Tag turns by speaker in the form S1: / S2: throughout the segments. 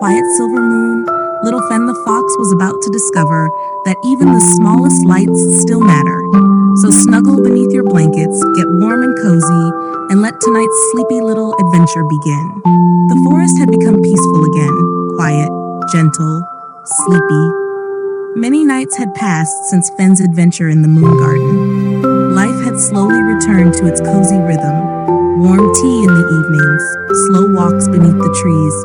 S1: quiet silver moon, little Fenn the Fox was about to discover that even the smallest lights still matter. So snuggle beneath your blankets, get warm and cozy, and let tonight's sleepy little adventure begin. The forest had become peaceful again, quiet, gentle, sleepy. Many nights had passed since Fenn's adventure in the moon garden. Life had slowly returned to its cozy rhythm. Warm tea in the evenings, slow walks beneath the trees,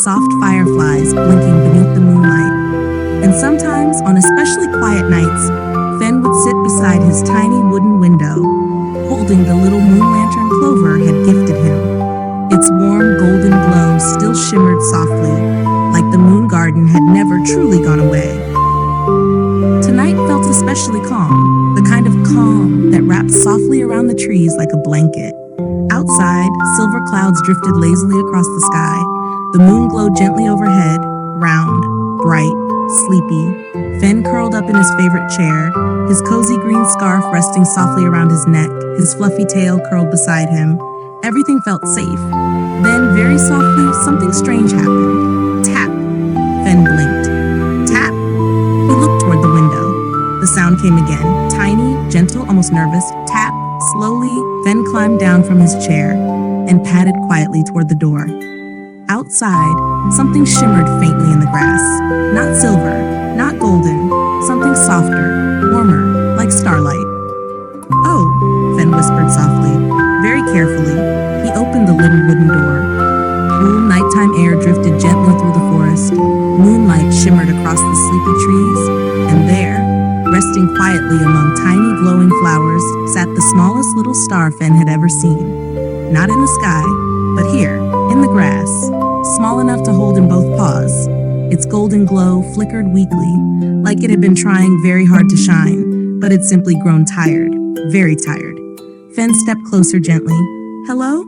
S1: soft fireflies blinking beneath the moonlight. And sometimes, on especially quiet nights, Fenn would sit beside his tiny wooden window, holding the little moon lantern Clover had gifted him. Its warm golden glow still shimmered softly, like the moon garden had never truly gone away. Tonight felt especially calm, the kind of calm that wraps softly around the trees like a blanket. Outside, silver clouds drifted lazily across the sky. The moon glowed gently overhead, round, bright, sleepy. Fenn curled up in his favorite chair, his cozy green scarf resting softly around his neck, his fluffy tail curled beside him. Everything felt safe. Then, very softly, something strange happened. Tap. Fenn blinked. Tap. He looked toward the window. The sound came again, tiny, gentle, almost nervous. Tap. Slowly, Fenn climbed down from his chair and padded quietly toward the door. Outside, something shimmered faintly in the grass. Not silver, not golden, something softer, warmer, like starlight. "Oh," Fenn whispered softly. Very carefully, he opened the little wooden door. Cool nighttime air drifted gently through the forest. Moonlight shimmered across the sleepy trees, and there, resting quietly among tiny glowing flowers, sat the smallest little star Fenn had ever seen. Not in the sky, but here, in the grass, small enough to hold in both paws. Its golden glow flickered weakly, like it had been trying very hard to shine, but had simply grown tired, very tired. Fenn stepped closer gently. "Hello?"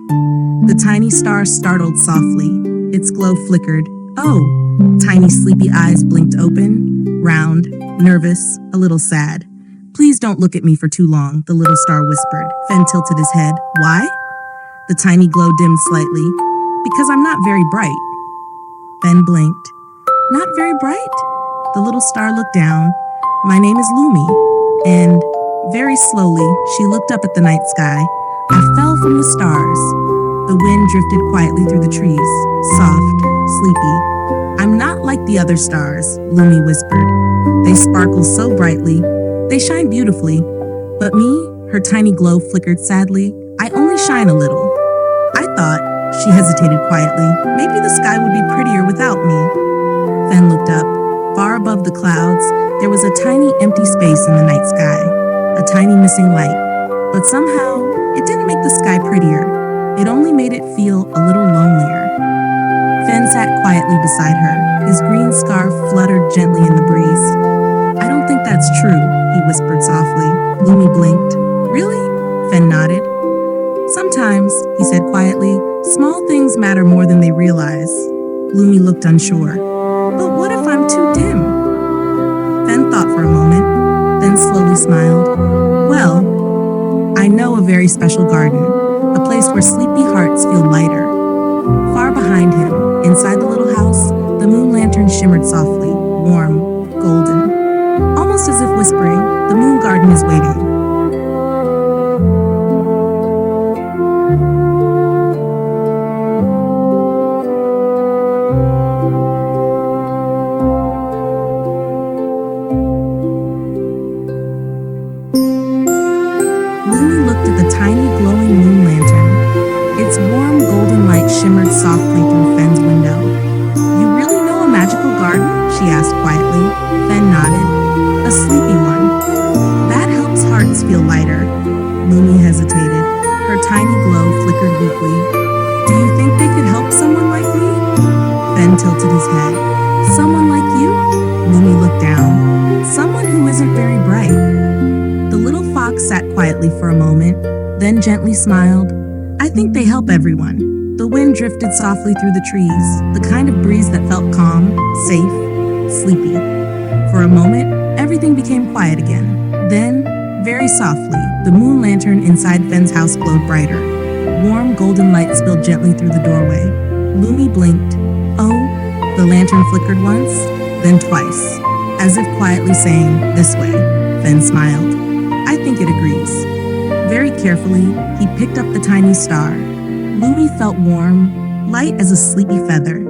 S1: The tiny star startled softly. Its glow flickered. "Oh!" Tiny sleepy eyes blinked open, round, nervous, a little sad. "Please don't look at me for too long," the little star whispered. Fenn tilted his head. "Why?" The tiny glow dimmed slightly. "Because I'm not very bright." Fenn blinked. "Not very bright?" The little star looked down. "My name is Lumi." And, very slowly, she looked up at the night sky. "I fell from the stars." The wind drifted quietly through the trees, soft, sleepy. "I'm not like the other stars," Lumi whispered. "They sparkle so brightly. They shine beautifully. But me," her tiny glow flickered sadly, "I only shine a little." "I thought," she hesitated quietly, "maybe the sky would be prettier without me." Fenn looked up. Far above the clouds, there was a tiny empty space in the night sky, a tiny missing light. But somehow, it didn't make the sky prettier. It only made it feel a little lonelier. Fenn sat quietly beside her. His green scarf fluttered gently in the breeze. "I don't think that's true," he whispered softly. Lumi blinked. "Really?" Fenn nodded. "Sometimes," he said quietly, "small things matter more than they realize." Lumi looked unsure. "But what if I'm too dim?" Fenn thought for a moment, then slowly smiled. "Well, I know a very special garden, a place where sleepy hearts feel lighter." Far behind him, inside the little house, the moon lantern shimmered softly, warm, golden. Almost as if whispering, "The moon garden is waiting." Lumi looked at the tiny glowing moon lantern. Its warm golden light shimmered softly through Fenn's window. "You really know a magical garden?" she asked quietly. Fenn nodded. "A sleepy one. That helps hearts feel lighter." Lumi hesitated. Her tiny glow flickered weakly. "Do you think they could help someone like me?" Fenn tilted his head. "Someone like you?" Lumi looked down. "Someone who isn't very bright." The little fox sat quietly for a moment, then gently smiled. "I think they help everyone." The wind drifted softly through the trees, the kind of breeze that felt calm, safe, sleepy. For a moment, everything became quiet again. Then, very softly, the moon lantern inside Fenn's house glowed brighter. Warm golden light spilled gently through the doorway. Lumi blinked. "Oh," The lantern flickered once, then twice, as if quietly saying, "This way." Fenn smiled. "I think it agrees." Very carefully, he picked up the tiny star. Lumi felt warm, light as a sleepy feather,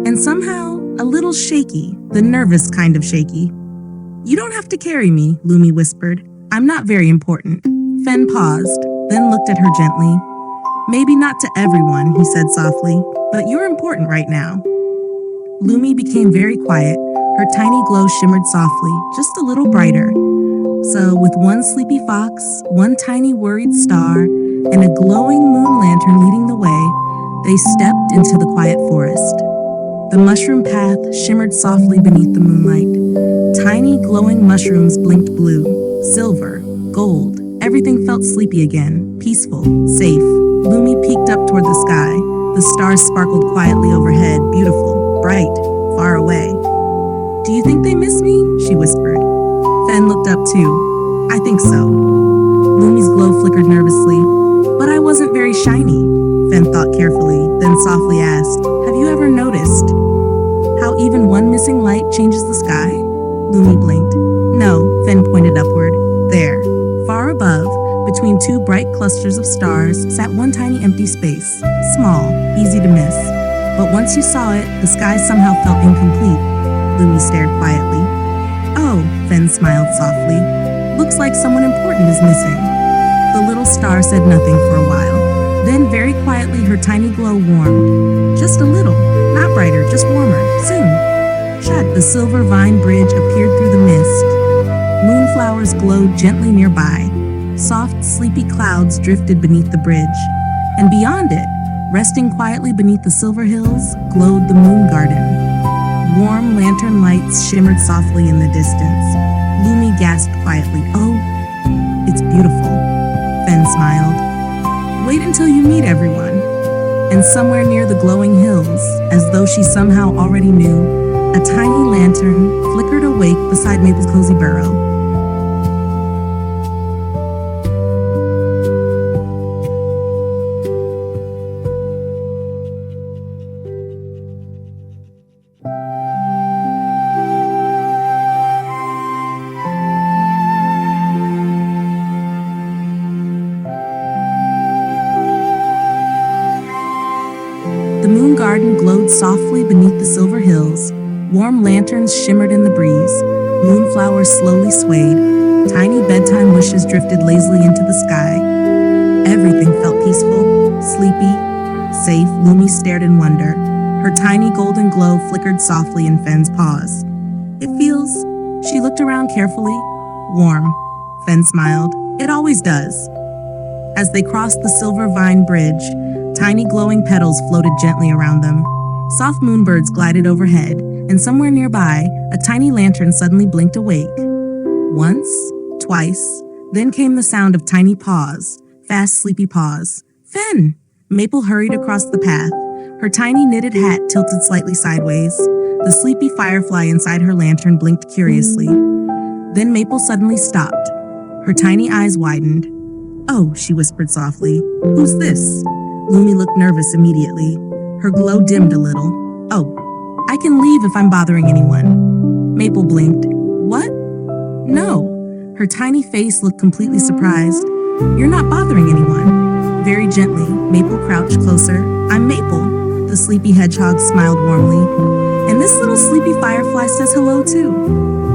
S1: and somehow a little shaky, the nervous kind of shaky. "You don't have to carry me," Lumi whispered. "I'm not very important." Fenn paused, then looked at her gently. "Maybe not to everyone," he said softly, "but you're important right now." Lumi became very quiet. Her tiny glow shimmered softly, just a little brighter. So, with one sleepy fox, one tiny worried star, and a glowing moon lantern leading the way, they stepped into the quiet forest. The mushroom path shimmered softly beneath the moonlight. Tiny glowing mushrooms blinked blue, silver, gold. Everything felt sleepy again, peaceful, safe. Lumi peeked up toward the sky. The stars sparkled quietly overhead, beautiful, bright, far away. "Do you think they miss me?" she whispered. Fenn looked up too. "I think so." Lumi's glow flickered nervously. "But I wasn't very shiny." Fenn thought carefully, then softly asked, "Have you ever noticed how even one missing light changes the sky?" Lumi blinked. "No," Fenn pointed upward. "There." Far above, between two bright clusters of stars, sat one tiny empty space. Small, easy to miss. But once you saw it, the sky somehow felt incomplete. Lumi stared quietly. "Oh," Fenn smiled softly. "Looks like someone important is missing." The little star said nothing for a while. Then, very quietly, her tiny glow warmed. Just a little. Not brighter, just warmer. Soon. Shut. The silver vine bridge appeared through the mist. Moonflowers glowed gently nearby. Soft, sleepy clouds drifted beneath the bridge. And beyond it, resting quietly beneath the silver hills, glowed the moon garden. Warm lantern lights shimmered softly in the distance. Lumi gasped quietly, "Oh, it's beautiful." Fenn smiled. "Wait until you meet everyone." And somewhere near the glowing hills, as though she somehow already knew, a tiny lantern flickered awake beside Maple's cozy burrow. The moon garden glowed softly beneath the silver hills. Warm lanterns shimmered in the breeze. Moonflowers slowly swayed. Tiny bedtime wishes drifted lazily into the sky. Everything felt peaceful, sleepy, safe. Lumi stared in wonder. Her tiny golden glow flickered softly in Fenn's paws. "It feels," she looked around carefully, "warm." Fenn smiled. "It always does." As they crossed the silver vine bridge, tiny glowing petals floated gently around them. Soft moonbirds glided overhead, and somewhere nearby, a tiny lantern suddenly blinked awake. Once, twice, then came the sound of tiny paws, fast, sleepy paws. "Fenn!" Maple hurried across the path. Her tiny knitted hat tilted slightly sideways. The sleepy firefly inside her lantern blinked curiously. Then Maple suddenly stopped. Her tiny eyes widened. "Oh," she whispered softly. "Who's this?" Lumi looked nervous immediately. Her glow dimmed a little. "Oh, I can leave if I'm bothering anyone." Maple blinked. "What?" "No." Her tiny face looked completely surprised. "You're not bothering anyone." Very gently, Maple crouched closer. "I'm Maple." The sleepy hedgehog smiled warmly. "And this little sleepy firefly says hello too."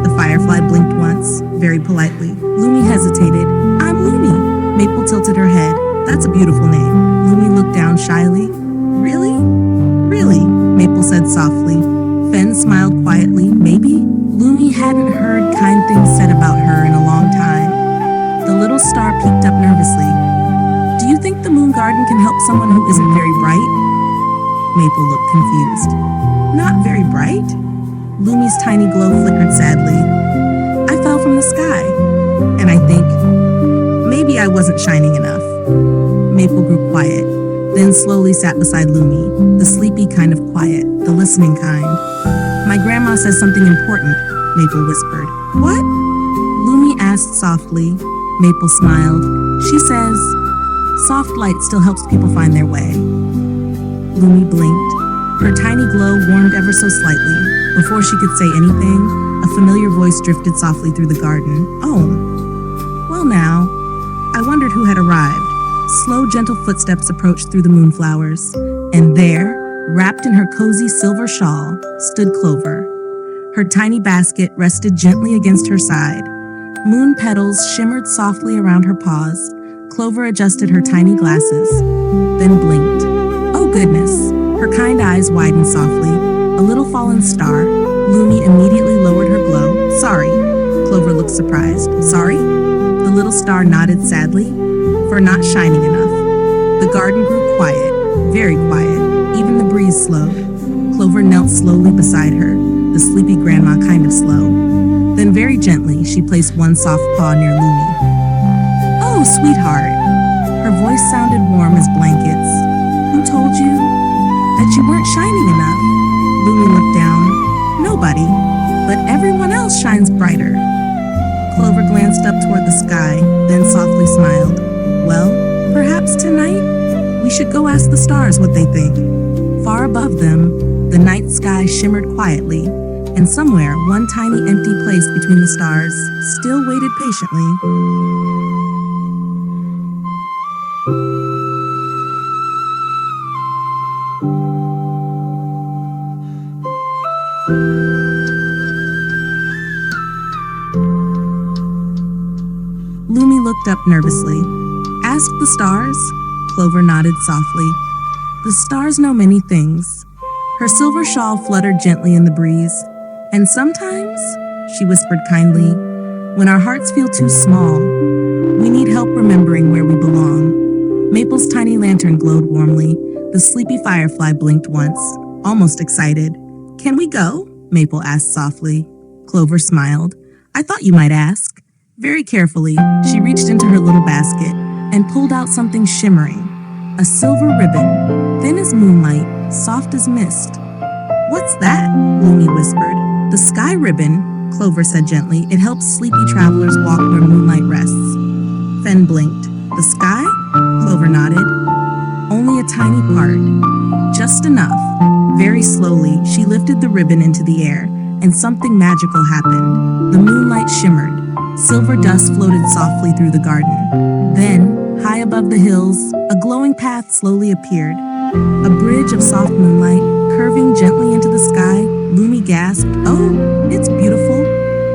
S1: The firefly blinked once, very politely. Lumi hesitated. "I'm Lumi." Maple tilted her head. "That's a beautiful name." Lumi looked down shyly. "Really?" "Really," Maple said softly. Fenn smiled quietly. "Maybe?" Lumi hadn't heard kind things said about her in a long time. The little star peeked up nervously. "Do you think the moon garden can help someone who isn't very bright?" Maple looked confused. "Not very bright?" Lumi's tiny glow flickered sadly. "I fell from the sky, and I think maybe I wasn't shining enough." Maple grew quiet, then slowly sat beside Lumi, the sleepy kind of quiet, the listening kind. "My grandma says something important," Maple whispered. "What?" Lumi asked softly. Maple smiled. "She says, soft light still helps people find their way." Lumi blinked. Her tiny glow warmed ever so slightly. Before she could say anything, a familiar voice drifted softly through the garden. Oh, well now, I wondered who had arrived. Slow, gentle footsteps approached through the moonflowers, and there, wrapped in her cozy silver shawl, stood Clover. Her tiny basket rested gently against her side. Moon petals shimmered softly around her paws. Clover adjusted her tiny glasses, then blinked. Oh goodness! Her kind eyes widened softly. A little fallen star. Lumi immediately lowered her glow. Sorry. Clover looked surprised. Sorry? The little star nodded sadly. For not shining enough. The garden grew quiet, very quiet. Even the breeze slowed. Clover knelt slowly beside her, the sleepy grandma kind of slow. Then very gently, she placed one soft paw near Lumi. Oh, sweetheart. Her voice sounded warm as blankets. Who told you that you weren't shining enough? Lumi looked down. Nobody, but everyone else shines brighter. Clover glanced up toward the sky, then softly smiled. Well, perhaps tonight we should go ask the stars what they think. Far above them, the night sky shimmered quietly, and somewhere one tiny empty place between the stars still waited patiently. Lumi looked up nervously. Ask the stars? Clover nodded softly. The stars know many things. Her silver shawl fluttered gently in the breeze. And sometimes, she whispered kindly, when our hearts feel too small, we need help remembering where we belong. Maple's tiny lantern glowed warmly. The sleepy firefly blinked once, almost excited. Can we go? Maple asked softly. Clover smiled. I thought you might ask. Very carefully, she reached into her little basket and pulled out something shimmering. A silver ribbon, thin as moonlight, soft as mist. What's that? Lumi whispered. The sky ribbon, Clover said gently. It helps sleepy travelers walk where moonlight rests. Fenn blinked. The sky? Clover nodded. Only a tiny part. Just enough. Very slowly, she lifted the ribbon into the air, and something magical happened. The moonlight shimmered. Silver dust floated softly through the garden. Then, high above the hills, a glowing path slowly appeared. A bridge of soft moonlight, curving gently into the sky. Lumi gasped, Oh, it's beautiful.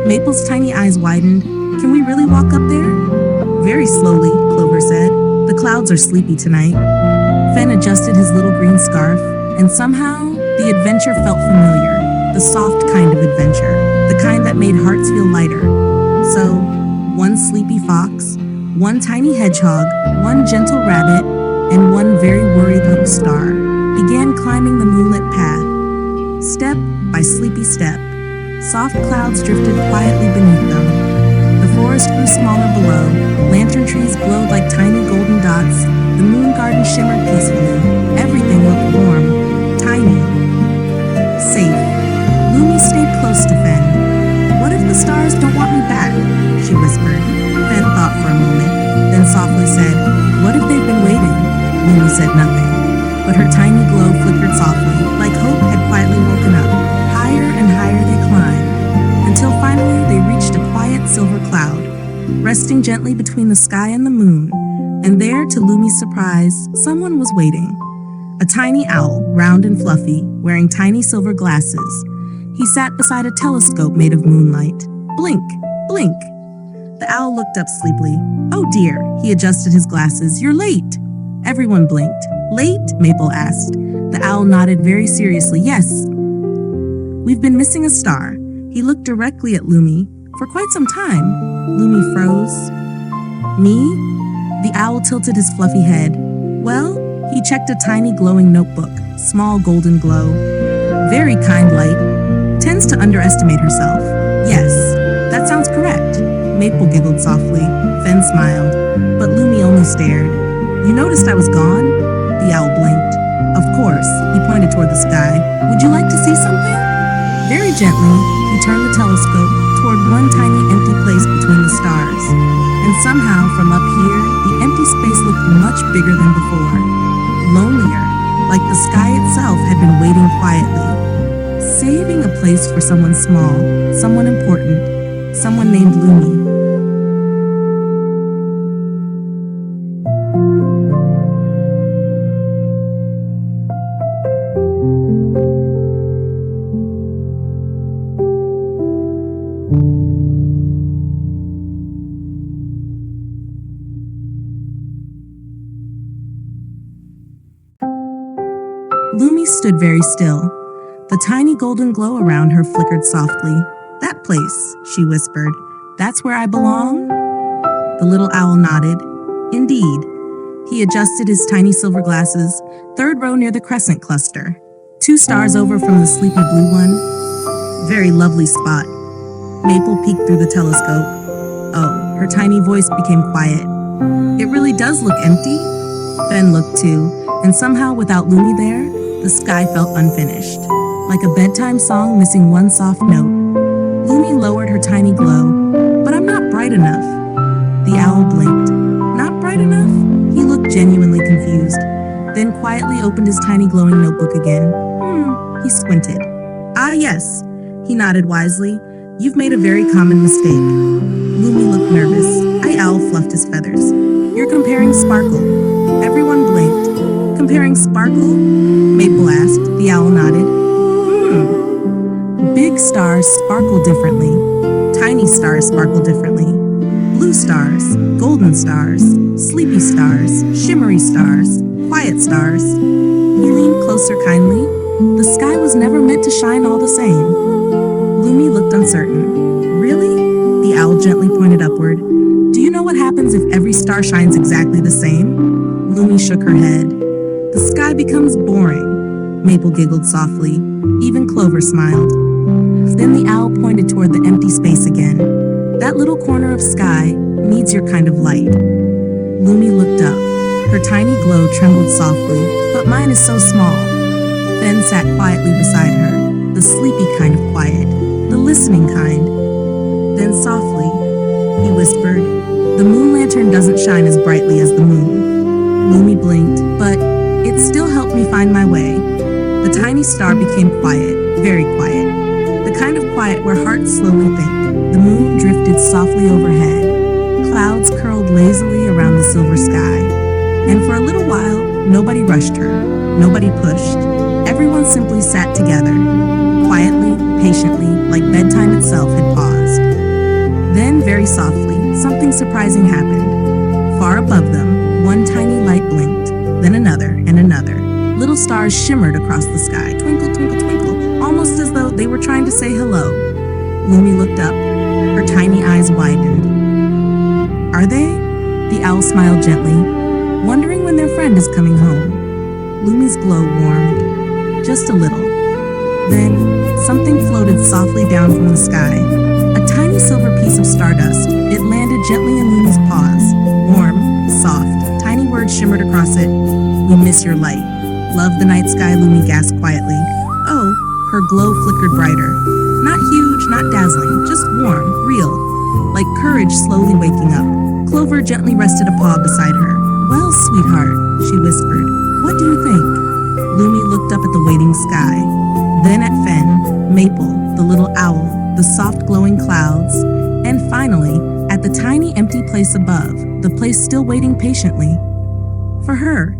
S1: Maple's tiny eyes widened. Can we really walk up there? Very slowly, Clover said. The clouds are sleepy tonight. Fenn adjusted his little green scarf, and somehow, the adventure felt familiar. The soft kind of adventure. The kind that made hearts feel lighter. So, one sleepy fox, one tiny hedgehog, one gentle rabbit, and one very worried little star began climbing the moonlit path. Step by sleepy step, soft clouds drifted quietly beneath them. The forest grew smaller below. Lantern trees glowed like tiny golden dots. The moon garden shimmered peacefully. Everything looked warm, tiny, safe. Lumi stayed close to Fenn. What if the stars don't want me back? She whispered. Fenn thought for a moment, then softly said, What if they've been waiting? Lumi said nothing, but her tiny glow flickered softly, like hope had quietly woken up. Higher and higher they climbed, until finally they reached a quiet silver cloud, resting gently between the sky and the moon. And there, to Lumi's surprise, someone was waiting. A tiny owl, round and fluffy, wearing tiny silver glasses. He sat beside a telescope made of moonlight. Blink, blink. The owl looked up sleepily. Oh dear, he adjusted his glasses. You're late. Everyone blinked. Late? Maple asked. The owl nodded very seriously. Yes. We've been missing a star. He looked directly at Lumi. For quite some time. Lumi froze. Me? The owl tilted his fluffy head. Well, he checked a tiny glowing notebook. Small golden glow. Very kind light. Tends to underestimate herself. Yes, that sounds correct. Maple giggled softly. Fenn smiled, but Lumi only stared. You noticed I was gone? The owl blinked. Of course, he pointed toward the sky. Would you like to see something? Very gently, he turned the telescope toward one tiny empty place between the stars. And somehow, from up here, the empty space looked much bigger than before. Lonelier, like the sky itself had been waiting quietly, saving a place for someone small, someone important, someone named Lumi. Lumi stood very still. The tiny golden glow around her flickered softly. "That place," she whispered. "That's where I belong?" The little owl nodded. "Indeed." He adjusted his tiny silver glasses, third row near the crescent cluster. 2 stars over from the sleepy blue one. "Very lovely spot." Maple peeked through the telescope. Oh, her tiny voice became quiet. "It really does look empty." Fenn looked too, and somehow without Lumi there, the sky felt unfinished, like a bedtime song missing one soft note. Lumi lowered her tiny glow. "But I'm not bright enough." The owl blinked. "Not bright enough?" He looked genuinely confused, then quietly opened his tiny glowing notebook again. He squinted. "Ah, yes," he nodded wisely. "You've made a very common mistake." Lumi looked nervous. The owl fluffed his feathers. "You're comparing sparkle." Everyone blinked. "Comparing sparkle?" Maple asked. The owl nodded. Big stars sparkle differently. Tiny stars sparkle differently. Blue stars, golden stars, sleepy stars, shimmery stars, quiet stars. He leaned closer kindly. The sky was never meant to shine all the same. Lumi looked uncertain. "Really?" The owl gently pointed upward. "Do you know what happens if every star shines exactly the same?" Lumi shook her head. "The sky becomes boring." Maple giggled softly. Even Clover smiled. Then the owl pointed toward the empty space again. "That little corner of sky needs your kind of light." Lumi looked up. Her tiny glow trembled softly. "But mine is so small." Fenn sat quietly beside her, the sleepy kind of quiet, the listening kind. Then softly, he whispered, "The moon lantern doesn't shine as brightly as the moon." Lumi blinked, "But it still helped me find my way." The tiny star became quiet, very quiet. The kind of quiet where hearts slowly think. The moon drifted softly overhead. Clouds curled lazily around the silver sky. And for a little while, nobody rushed her. Nobody pushed. Everyone simply sat together, quietly, patiently, like bedtime itself had paused. Then, very softly, something surprising happened. Far above them, one tiny light blinked, then another and another. Little stars shimmered across the sky, twinkle, twinkle, twinkle, almost as though they were trying to say hello. Lumi looked up. Her tiny eyes widened. "Are they?" The owl smiled gently, wondering when their friend is coming home. Lumi's glow warmed, just a little. Then, something floated softly down from the sky. A tiny silver piece of stardust. It landed gently in Lumi's paws. Warm, soft, tiny words shimmered across it. "We miss your light." "Love the night sky," Lumi gasped quietly. Oh, her glow flickered brighter. Not huge, not dazzling, just warm, real, like courage slowly waking up. Clover gently rested a paw beside her. "Well, sweetheart," she whispered, "what do you think?" Lumi looked up at the waiting sky, then at Fenn, Maple, the little owl, the soft glowing clouds, and finally, at the tiny empty place above, the place still waiting patiently. For her.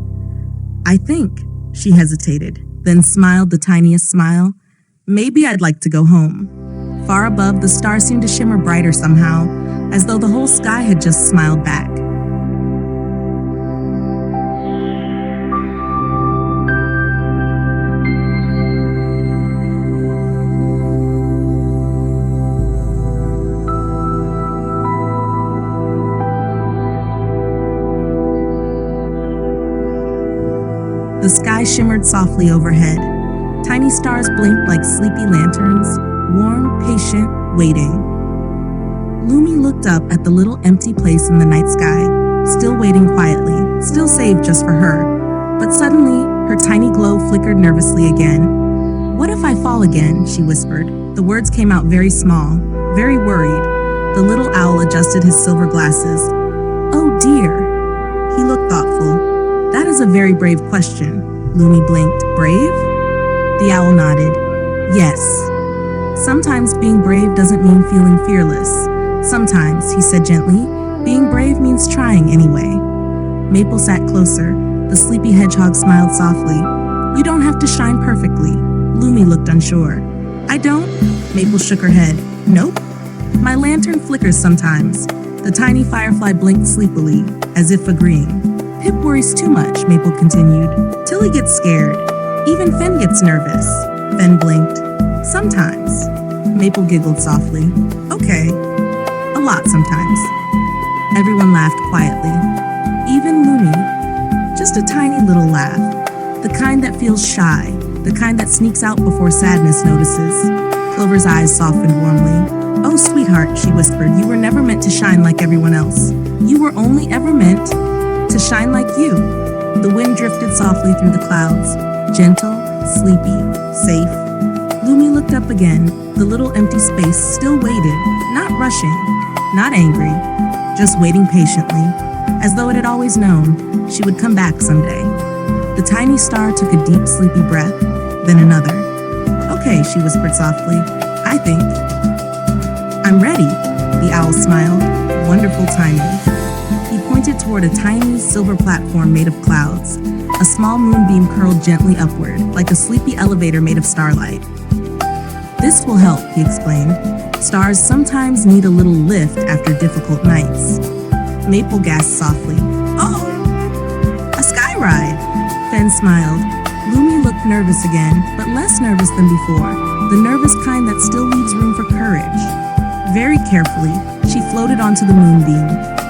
S1: "I think," she hesitated, then smiled the tiniest smile. "Maybe I'd like to go home." Far above, the stars seemed to shimmer brighter somehow, as though the whole sky had just smiled back. The sky shimmered softly overhead. Tiny stars blinked like sleepy lanterns, warm, patient, waiting. Lumi looked up at the little empty place in the night sky, still waiting quietly, still saved just for her. But suddenly, her tiny glow flickered nervously again. "What if I fall again?" she whispered. The words came out very small, very worried. The little owl adjusted his silver glasses. "Oh dear." He looked thoughtful. "That is a very brave question. Lumi blinked. Brave? The owl nodded. Yes. Sometimes being brave doesn't mean feeling fearless. Sometimes, he said gently, being brave means trying anyway. Maple sat closer. The sleepy hedgehog smiled softly. You don't have to shine perfectly. Lumi looked unsure. I don't? Maple shook her head. Nope. My lantern flickers sometimes. The tiny firefly blinked sleepily, as if agreeing. Pip worries too much, Maple continued. Tilly gets scared. Even Fenn gets nervous. Fenn blinked. Sometimes. Maple giggled softly. Okay. A lot sometimes. Everyone laughed quietly. Even Lumi. Just a tiny little laugh. The kind that feels shy. The kind that sneaks out before sadness notices. Clover's eyes softened warmly. Oh, sweetheart, she whispered, you were never meant to shine like everyone else. You were only ever meant to shine like you. The wind drifted softly through the clouds, gentle, sleepy, safe. Lumi looked up again. The little empty space still waited, not rushing, not angry, just waiting patiently, as though it had always known she would come back someday. The tiny star took a deep, sleepy breath, then another. Okay, she whispered softly, I think. I'm ready, the owl smiled. Wonderful timing. He pointed toward a tiny silver platform made of clouds. A small moonbeam curled gently upward, like a sleepy elevator made of starlight. This will help, he explained. Stars sometimes need a little lift after difficult nights. Maple gasped softly. Oh, a sky ride. Fenn smiled. Lumi looked nervous again, but less nervous than before. The nervous kind that still leaves room for courage. Very carefully, she floated onto the moonbeam.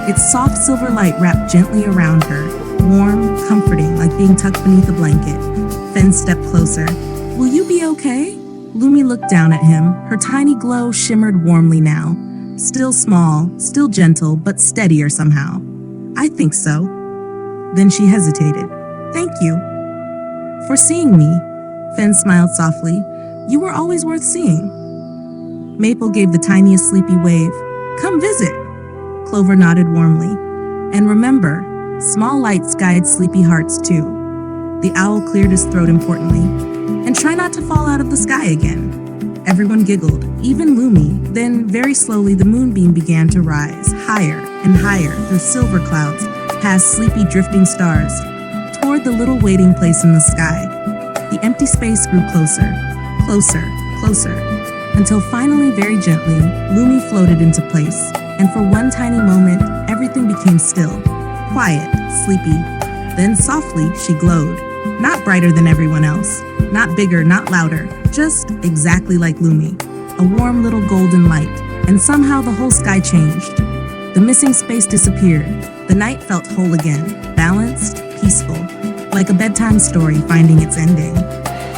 S1: Its soft silver light wrapped gently around her, warm, comforting, like being tucked beneath a blanket. Fenn stepped closer. Will you be okay? Lumi looked down at him. Her tiny glow shimmered warmly now. Still small, still gentle, but steadier somehow. I think so. Then she hesitated. Thank you. For seeing me. Fenn smiled softly. You were always worth seeing. Maple gave the tiniest sleepy wave. Come visit. Clover nodded warmly. And remember, small lights guide sleepy hearts too. The owl cleared his throat importantly. And try not to fall out of the sky again. Everyone giggled, even Lumi. Then, very slowly, the moonbeam began to rise, higher and higher through silver clouds, past sleepy drifting stars, toward the little waiting place in the sky. The empty space grew closer, closer, closer, until finally, very gently, Lumi floated into place, and for one tiny moment, everything became still, quiet, sleepy. Then softly, she glowed, not brighter than everyone else, not bigger, not louder, just exactly like Lumi, a warm little golden light, and somehow the whole sky changed. The missing space disappeared. The night felt whole again, balanced, peaceful, like a bedtime story finding its ending.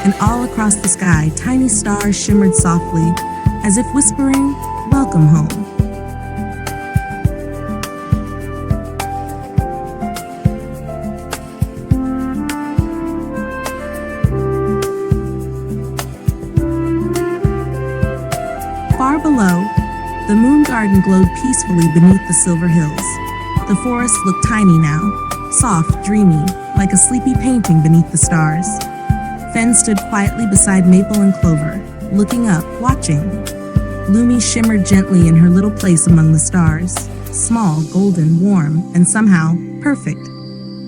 S1: And all across the sky, tiny stars shimmered softly, as if whispering, welcome home. Far below, the moon garden glowed peacefully beneath the silver hills. The forest looked tiny now, soft, dreamy, like a sleepy painting beneath the stars. Fenn stood quietly beside Maple and Clover, looking up, watching. Lumi shimmered gently in her little place among the stars, small, golden, warm, and somehow perfect.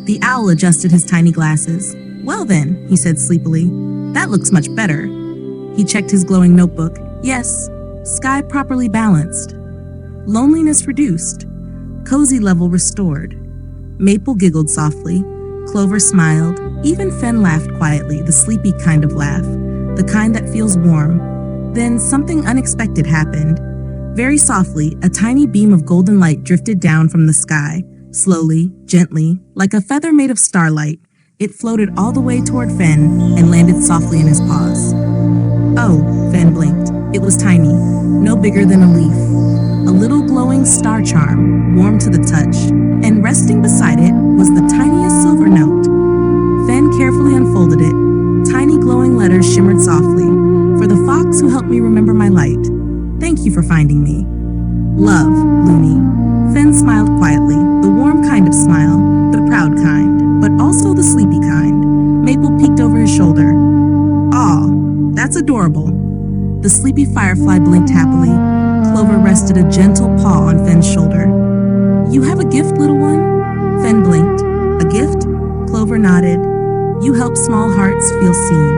S1: The owl adjusted his tiny glasses. Well then, he said sleepily, that looks much better. He checked his glowing notebook. Yes, sky properly balanced. Loneliness reduced. Cozy level restored. Maple giggled softly. Clover smiled. Even Fenn laughed quietly, the sleepy kind of laugh, the kind that feels warm. Then something unexpected happened. Very softly, a tiny beam of golden light drifted down from the sky, slowly, gently, like a feather made of starlight. It floated all the way toward Fenn and landed softly in his paws. Oh, Fenn blinked. It was tiny, no bigger than a leaf. A little glowing star charm, warm to the touch, and resting beside it was the tiniest silver note. Fenn carefully unfolded it. Tiny glowing letters shimmered softly. For the fox who helped me remember my light. Thank you for finding me. Love, Lumi. Fenn smiled quietly, the warm kind of smile, the proud kind, but also the sleepy kind. Maple peeked over his shoulder. "Aw, that's adorable." The sleepy firefly blinked happily. Clover rested a gentle paw on Fenn's shoulder. "You have a gift, little one?" Fenn blinked. "A gift?" Clover nodded. "You help small hearts feel seen."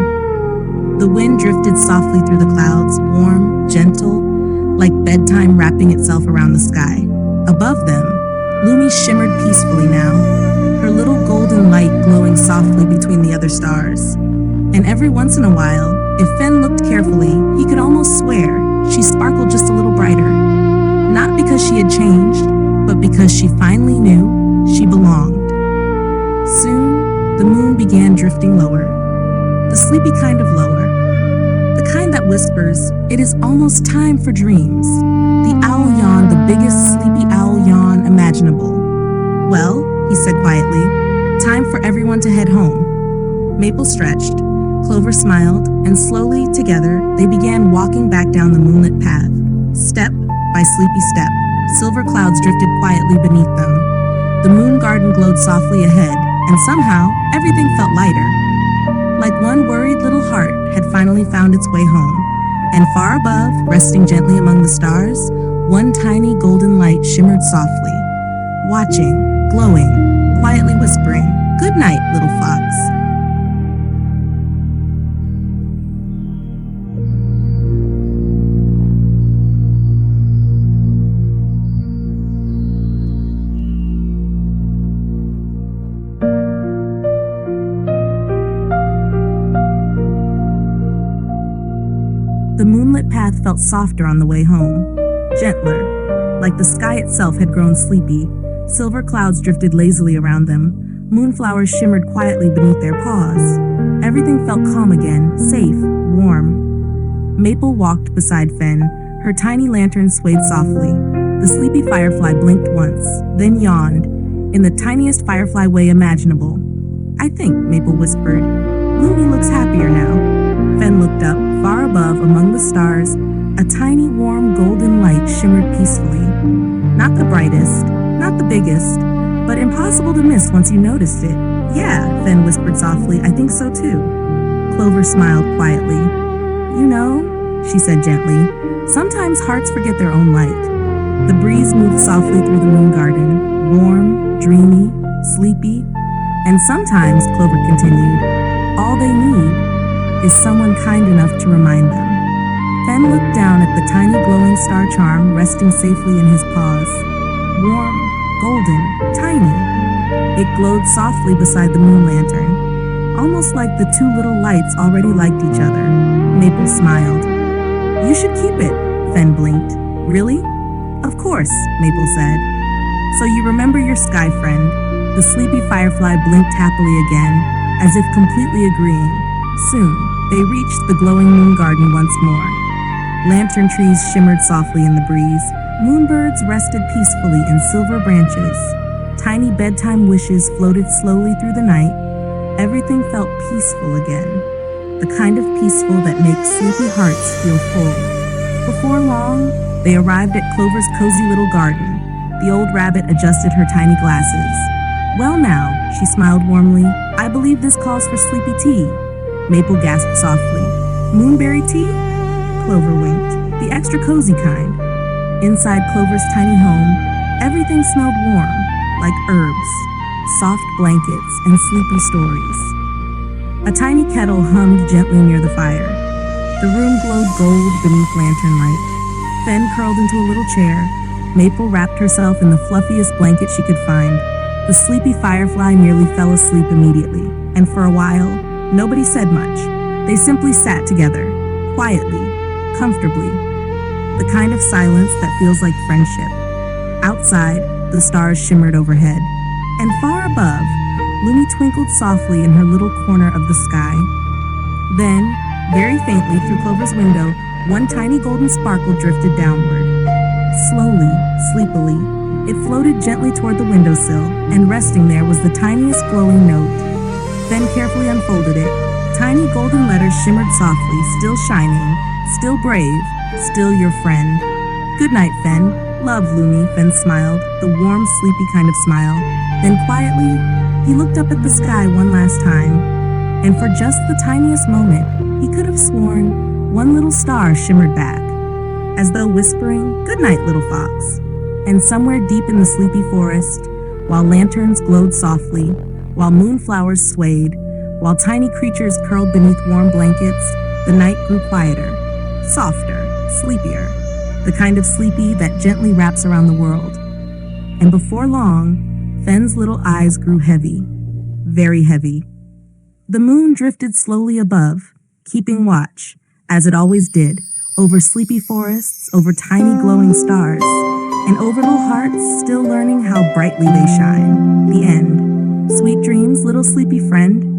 S1: The wind drifted softly through the clouds, warm, gentle, like bedtime wrapping itself around the sky. Above them, Lumi shimmered peacefully now, her little golden light glowing softly between the other stars. And every once in a while, if Fenn looked carefully, he could almost swear she sparkled just a little brighter. Not because she had changed, but because she finally knew she belonged. Soon, the moon began drifting lower, the sleepy kind of lower, the kind that whispers, "It is almost time for dreams." The owl yawned the biggest sleepy owl yawn imaginable. "Well," he said quietly, "time for everyone to head home." Maple stretched, Clover smiled, and slowly, together, they began walking back down the moonlit path. Step by sleepy step, silver clouds drifted quietly beneath them. The moon garden glowed softly ahead, and somehow, everything felt lighter. Like one worried little heart had finally found its way home. And far above, resting gently among the stars, one tiny golden light shimmered softly, watching, glowing, quietly whispering, "Good night, little fox." The moonlit path felt softer on the way home, gentler, like the sky itself had grown sleepy. Silver clouds drifted lazily around them. Moonflowers shimmered quietly beneath their paws. Everything felt calm again, safe, warm. Maple walked beside Fenn. Her tiny lantern swayed softly. The sleepy firefly blinked once, then yawned, in the tiniest firefly way imaginable. "I think," Maple whispered, "Lumi looks happier now." Fenn looked up. Far above, among the stars, a tiny, warm, golden light shimmered peacefully. Not the brightest, not the biggest, but impossible to miss once you noticed it. "Yeah," Fenn whispered softly, "I think so too." Clover smiled quietly. "You know," she said gently, "sometimes hearts forget their own light." The breeze moved softly through the moon garden, warm, dreamy, sleepy, and sometimes, Clover continued, all they need is someone kind enough to remind them. Fenn looked down at the tiny glowing star charm resting safely in his paws. Warm, golden, tiny. It glowed softly beside the moon lantern, almost like the two little lights already liked each other. Maple smiled. "You should keep it," Fenn blinked. "Really?" "Of course," Maple said. "So you remember your sky friend." The sleepy firefly blinked happily again, as if completely agreeing. Soon, they reached the glowing moon garden once more. Lantern trees shimmered softly in the breeze. Moonbirds rested peacefully in silver branches. Tiny bedtime wishes floated slowly through the night. Everything felt peaceful again. The kind of peaceful that makes sleepy hearts feel full. Before long, they arrived at Clover's cozy little garden. The old rabbit adjusted her tiny glasses. "Well now," she smiled warmly, "I believe this calls for sleepy tea." Maple gasped softly. "Moonberry tea?" Clover winked. "The extra cozy kind." Inside Clover's tiny home, everything smelled warm, like herbs, soft blankets, and sleepy stories. A tiny kettle hummed gently near the fire. The room glowed gold beneath lantern light. Fenn curled into a little chair. Maple wrapped herself in the fluffiest blanket she could find. The sleepy firefly nearly fell asleep immediately, and for a while, nobody said much. They simply sat together, quietly, comfortably. The kind of silence that feels like friendship. Outside, the stars shimmered overhead. And far above, Lumi twinkled softly in her little corner of the sky. Then, very faintly through Clover's window, one tiny golden sparkle drifted downward. Slowly, sleepily, it floated gently toward the windowsill, and resting there was the tiniest glowing note. Fenn carefully unfolded it. Tiny golden letters shimmered softly, still shining, still brave, still your friend. "Good night, Fenn. Love, Lumi," Fenn smiled, the warm, sleepy kind of smile. Then quietly, he looked up at the sky one last time. And for just the tiniest moment, he could have sworn one little star shimmered back, as though whispering, "Good night, little fox." And somewhere deep in the sleepy forest, while lanterns glowed softly, while moonflowers swayed, while tiny creatures curled beneath warm blankets, the night grew quieter, softer, sleepier, the kind of sleepy that gently wraps around the world. And before long, Fenn's little eyes grew heavy, very heavy. The moon drifted slowly above, keeping watch, as it always did, over sleepy forests, over tiny glowing stars, and over little hearts still learning how brightly they shine. The end. Sweet dreams, little sleepy friend.